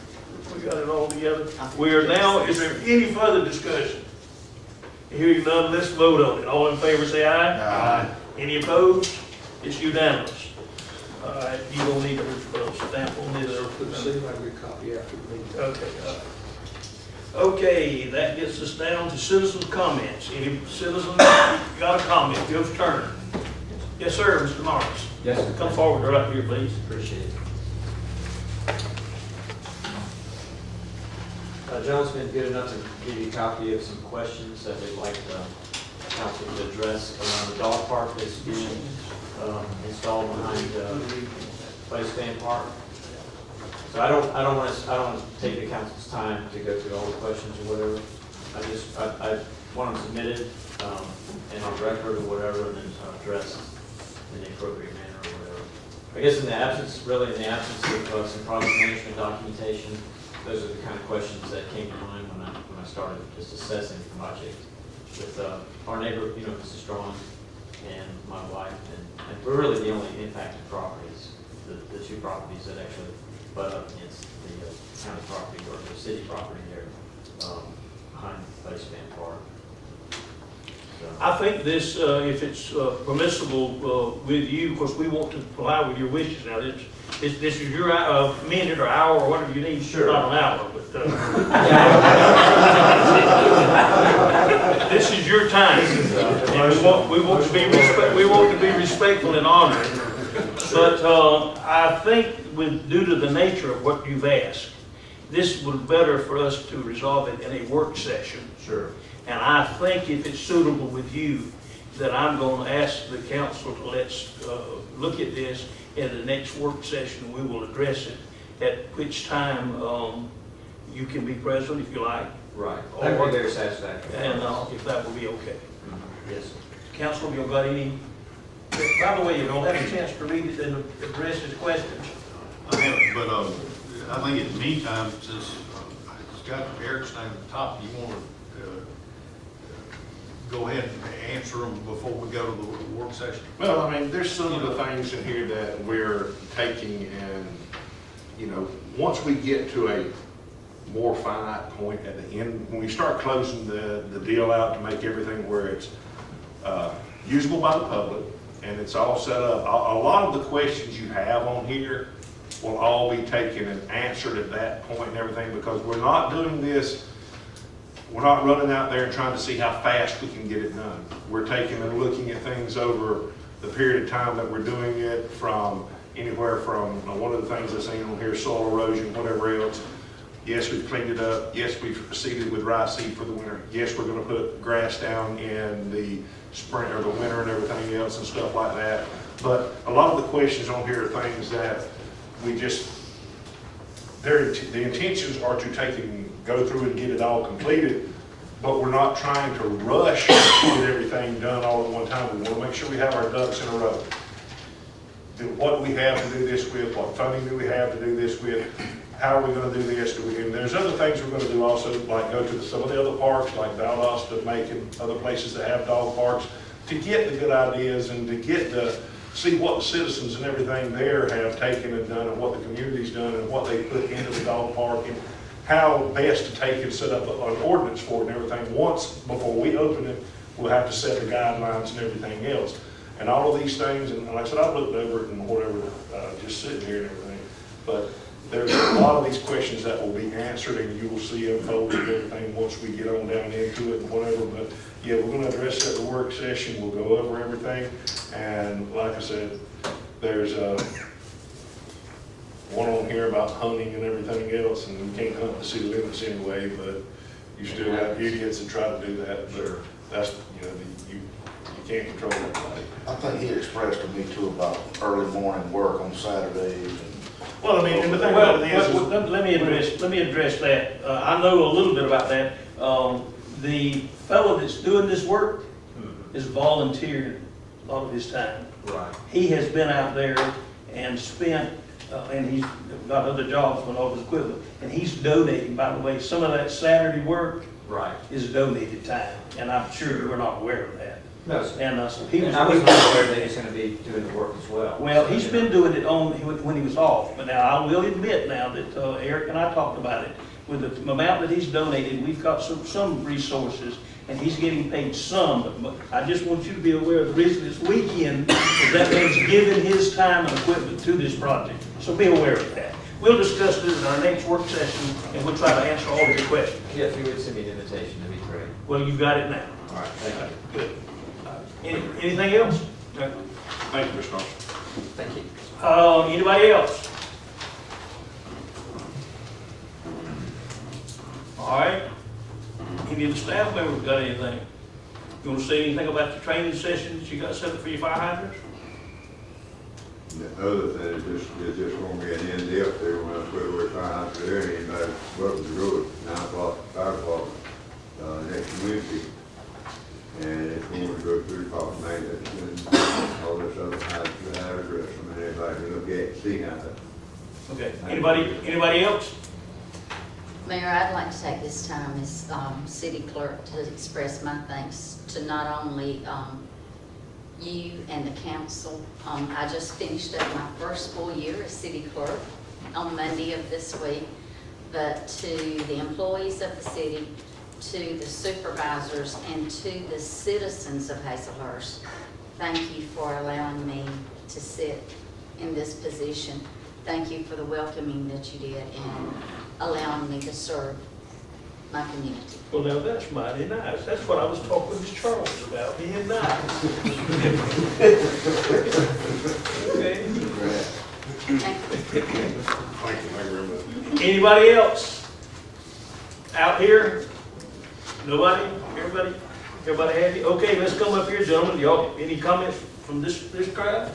we got it all together. We are now, is there any further discussion? Hearing none, let's vote on it. All in favor, say aye. Aye. Any opposed? It's unanimous. All right, you don't need to stamp on this or put See if I can get a copy after the meeting. Okay, all right. Okay, that gets us down to citizen comments. Any citizen got a comment? Your turn. Yes, sir, Mr. Morris. Yes, sir. Come forward right here, please. Appreciate it. John's been good enough to give you a copy of some questions that they'd like the council to address around the dog park that's being installed behind Place Band Park. So I don't want to take the council's time to go through all the questions or whatever. I want them submitted and on record or whatever, and then addressed in the appropriate manner or whatever. I guess in the absence of some project management documentation, those are the kind of questions that came to mind when I started just assessing the project with our neighbor, Mrs. Strong, and my wife, and we're really the only impacted properties, the two properties that actually butt up against the county property or the city property there behind Place Band Park. I think this, if it's permissible with you, of course, we want to comply with your wishes. Now, this is your minute or hour or whatever you need. Sure. Not an hour, but this is your time. And we want to be respectful and honored. But I think due to the nature of what you've asked, this would be better for us to resolve it in a work session. Sure. And I think if it's suitable with you, that I'm going to ask the council to let's look at this in the next work session. We will address it, at which time you can be present if you like. Right. That would be very satisfactory. And if that will be okay. Yes, sir. Council, you got any? By the way, you don't have a chance to read it and address his questions. I haven't, but I think in the meantime, since it's got Eric's name at the top, you want to go ahead and answer them before we go to the work session? Well, I mean, there's some of the things in here that we're taking and, once we get to a more finite point at the end, when we start closing the deal out to make everything where it's usable by the public and it's all set up, a lot of the questions you have on here will all be taken and answered at that point and everything, because we're not doing this. We're not running out there and trying to see how fast we can get it done. We're taking and looking at things over the period of time that we're doing it, from anywhere from, one of the things I've seen on here, soil erosion, whatever else. Yes, we've cleaned it up. Yes, we've proceeded with rice seed for the winter. Yes, we're going to put grass down in the spring or the winter and everything else and stuff like that. But a lot of the questions on here are things that we just, the intentions are to take and go through and get it all completed, but we're not trying to rush to get everything done all at one time. We want to make sure we have our ducks in a row. What do we have to do this with? What funding do we have to do this with? How are we going to do this? And there's other things we're going to do also, like go to some of the other parks, like Valdosta, Macon, other places that have dog parks, to get the good ideas and to get the see what the citizens and everything there have taken and done, and what the community's done, and what they put into the dog park, and how best to take and set up an ordinance for it and everything. Once, before we open it, we'll have to set the guidelines and everything else. And all of these things, and like I said, I've looked over it and whatever, just sitting here and everything. But there's a lot of these questions that will be answered, and you will see unfolded and everything once we get on down into it and whatever. But yeah, we're gonna address that at the work session. We'll go over everything. And like I said, there's one on here about hunting and everything else, and you can't hunt in the city limits anyway, but you still have idiots that try to do that. But that's, you know, you can't control everybody. I think he expressed to me too about early morning work on Saturdays and. Well, I mean, and the thing about it is, let me address that. I know a little bit about that. The fellow that's doing this work is volunteered a lot of his time. Right. He has been out there and spent, and he's got other jobs with all his equipment, and he's donating, by the way, some of that Saturday work Right. is donated time, and I'm sure you were not aware of that. No, sir. And so he was. And I was not aware that he's gonna be doing the work as well. Well, he's been doing it when he was off, but now I will admit now that Eric and I talked about it. With the amount that he's donated, we've got some resources, and he's getting paid some, but I just want you to be aware of the reason it's weekend, is that means giving his time and equipment to this project. So be aware of that. We'll discuss this in our next work session, and we'll try to answer all of your questions. Yeah, if you would send me an invitation, that'd be great. Well, you've got it now. All right, thank you. Good. Anything else? Thank you, Mr. Austin. Thank you. Anybody else? All right. Any of the staff members got anything? You want to say anything about the training sessions you got set up for your fire hydrants? The other thing is just gonna be an in-depth there when I put away fire out there, and anybody welcome to go at 9 o'clock, 5 o'clock, next Wednesday. And it's going to go through proper maintenance and all this other how to address them, and everybody can look at it and see how to. Okay. Anybody else? Mayor, I'd like to take this time as city clerk to express my thanks to not only you and the council. I just finished up my first full year as city clerk on Monday of this week, but to the employees of the city, to the supervisors, and to the citizens of Hazelhurst, thank you for allowing me to sit in this position. Thank you for the welcoming that you did and allowing me to serve my community. Well, now that's mighty nice. That's what I was talking with Ms. Charles about, being nice. Okay. Thank you. Thank you very much. Anybody else out here? Nobody? Everybody happy? Okay, let's come up here, gentlemen. Y'all, any comments from this crowd?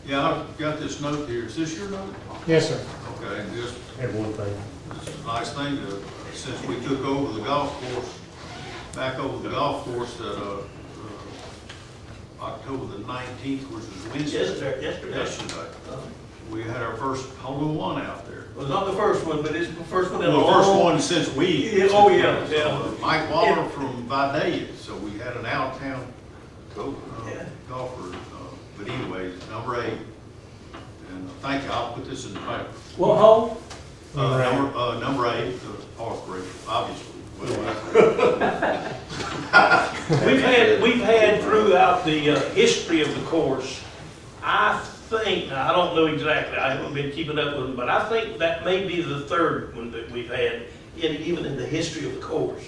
Yeah, I've got this note here. Is this your note? Yes, sir. Okay, and this Have one thing. is a nice thing to, since we took over the golf course, back over the golf course that, October the 19th, which was Wednesday. Yesterday. We had our first hole in one out there. Well, not the first one, but it's the first one in a Well, the first long- one since we. Yeah, oh, yeah, yeah. Mike Waller from Vidalia, so we had an out-of-town Yeah. golfer. But anyways, number 8. And thank you, I'll put this in the paper. What hole? Number 8, the horse race, obviously. Well, We've had throughout the history of the course, I think, now I don't know exactly, I haven't been keeping up with them, but I think that may be the third one that we've had, even in the history of the course.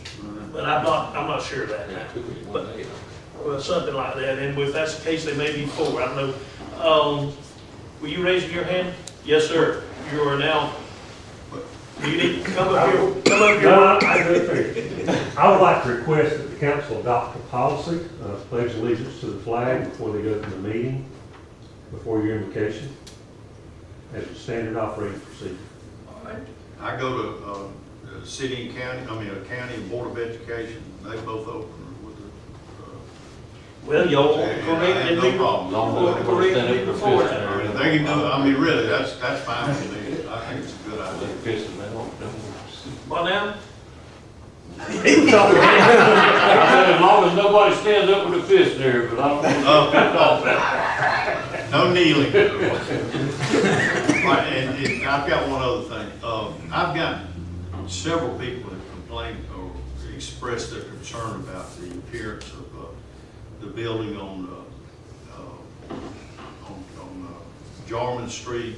But I'm not sure of that now. But, well, something like that, and if that's the case, they may be 4, I don't know. Were you raising your hand? Yes, sir. You are now, you need to come up here. No, I do too. I would like to request that the council adopt a policy, pledge allegiance to the flag before they go to the meeting, before your invocation, as a standard operating procedure. All right. I go to city and county, a county and board of education, they both open with the. Well, y'all And I corrected have me. no problem. Corrected me before that. If they can do, really, that's fine with me. I think it's a good idea. Well, now, As long as nobody stands up with a fist there, but I don't want to. No kneeling. Right, and I've got one other thing. I've got several people that complained or expressed their concern about the appearance of the building on Jarman Street,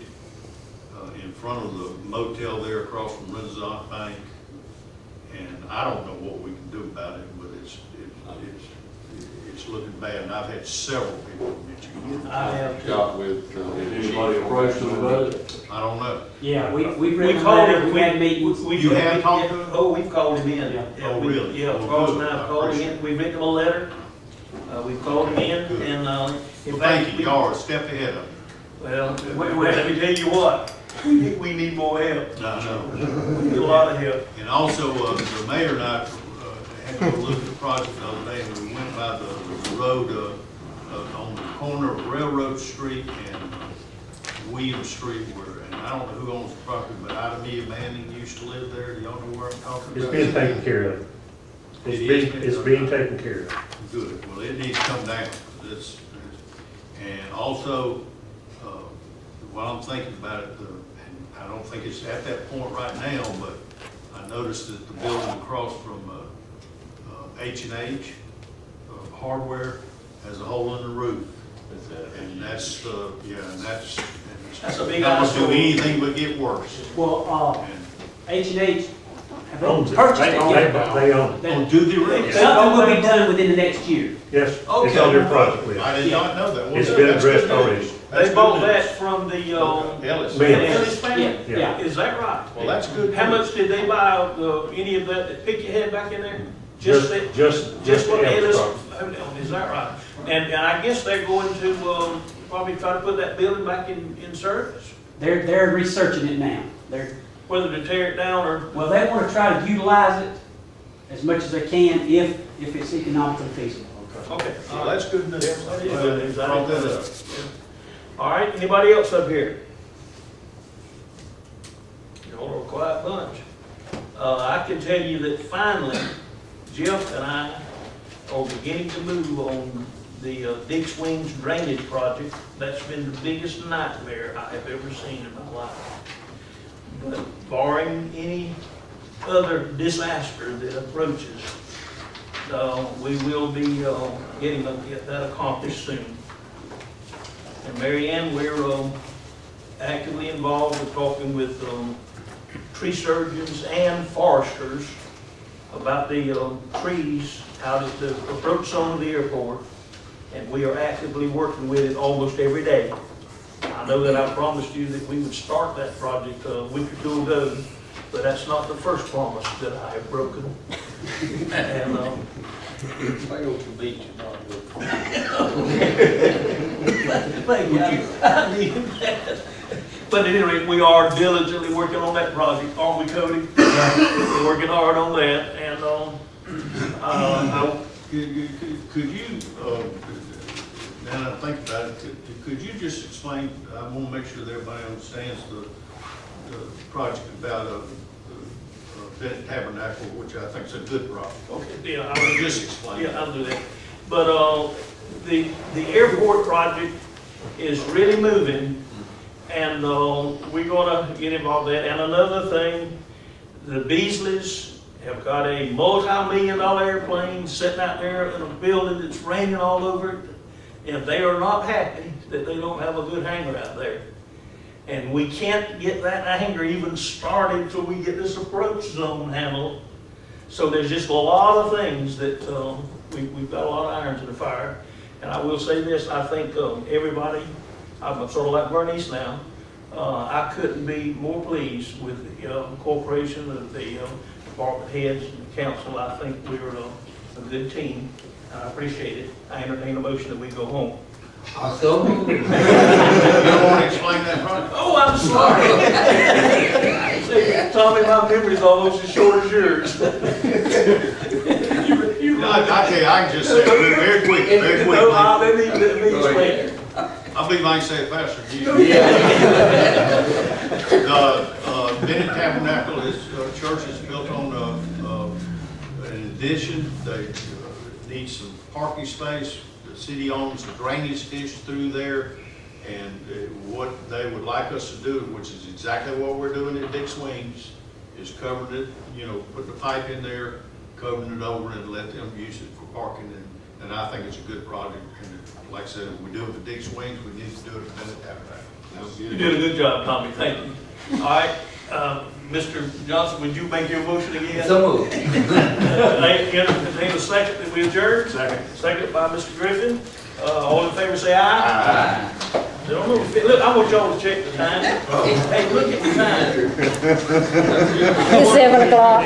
in front of the motel there across from Renaissance Bank. And I don't know what we can do about it, but it's looking bad, and I've had several people mention it. I have Got with, Anybody approached them about it? I don't know. Yeah, we've We written called letters, him, we had meetings. You have talked to him? Oh, we've called him in. Yeah. Yeah, Oh, we- really? Yeah, Well, Carlos good. and I have I called him appreciate in, we've written him a letter, we've called him in, Good. and, in Well, fact. thank you, y'all are a step ahead of me. Well, let me tell you what, we need more help, No. we need a lot of help. And also, the mayor and I had to go look at the project the other day, and we went by the road on the corner of Railroad Street and William Street, and I don't know who owns the property, but Ida Manning used to live there. Do y'all know where I'm talking It's about? being taken care of. It's being taken care of. Good, well, it needs to come down. And also, while I'm thinking about it, and I don't think it's at that point right now, but I noticed that the building across from H&H Hardware has a hole in the roof. And that's, That's a big not gonna do eyesore. anything but get worse. Well, And H&H, have Owns they it. purchased it yet? They own it. Oh, do the roof? Something will be done within the next year. Yes, it's Okay. on their project list. I did not know that. Well, It's good. been That's good addressed news. already. That's They bought good that news. from the, Ellis. Ellis family? Yeah. Is that right? Well, that's good. How news. much did they buy of, any of that pick you had back in there? Just what the Ellis, property. is that right? And I guess they're going to, probably try to put that building back in service, They're researching it now. whether to tear it down or, Well, they want to try to utilize it as much as they can if it's economically feasible. okay. Well, that's good news. That is good news. I Brought didn't know that up. that. All right, anybody else up here? Y'all are a quiet bunch. I can tell you that finally, Jeff and I are beginning to move on the Dick Swings drainage project. That's been the biggest nightmare I have ever seen in my life. But barring any other disaster that approaches, we will be getting that accomplished soon. And Mary Ann, we're actively involved with talking with tree surgeons and foresters about the trees out at the approach zone of the airport. And we are actively working with it almost every day. I know that I promised you that we would start that project a week or two ago, but that's not the first promise that I have broken. And, Fail to beat you, not good. thank you. I needed that. But at any rate, we are diligently working on that project, aren't we, Cody? We're working hard on that, and, Could you, now that I think about it, could you just explain, I want to make sure that everybody understands the project about Bennett Tabernacle, which I think is a good project. okay, yeah, I'll just explain. Yeah, I'll do that. But, the airport project is really moving, and, we're gonna get involved in that. And another thing, the Beasleys have got a multi-million-dollar airplane sitting out there in a building that's raining all over it. And they are not happy that they don't have a good hangar out there. And we can't get that hangar even started until we get this approach zone handled. So there's just a lot of things that, we've got a lot of irons in the fire. And I will say this, I think, everybody, I'm sort of like Bernice now, I couldn't be more pleased with the corporation, of the department heads and the council. I think we're a good team. I appreciate it. I entertain a motion that we go home. Also, You don't want to explain that project? Oh, I'm sorry. See, Tommy, my memory's almost as short as yours. I tell you, I can just say it very quick, very quick. No, let me explain it. I believe I can say it faster than you. The Bennett Tabernacle is, church is built on, an addition. They need some parking space. The city owns a drainage ditch through there. And what they would like us to do, which is exactly what we're doing at Dick Swings, is covering it, put the pipe in there, covering it over and let them use it for parking and I think it's a good project. And like I said, if we do it with Dick Swings, we need to do it a minute after that. You did a good job, Tommy, thank you. All right, Mr. Johnson, would you make your motion again? So moved. Entertain a second that we adjourn? Second. Second by Mr. Griffin. All in favor, say aye. Aye. They don't know, look, I want y'all to check the time. Hey, look at the time. It's 7 o'clock.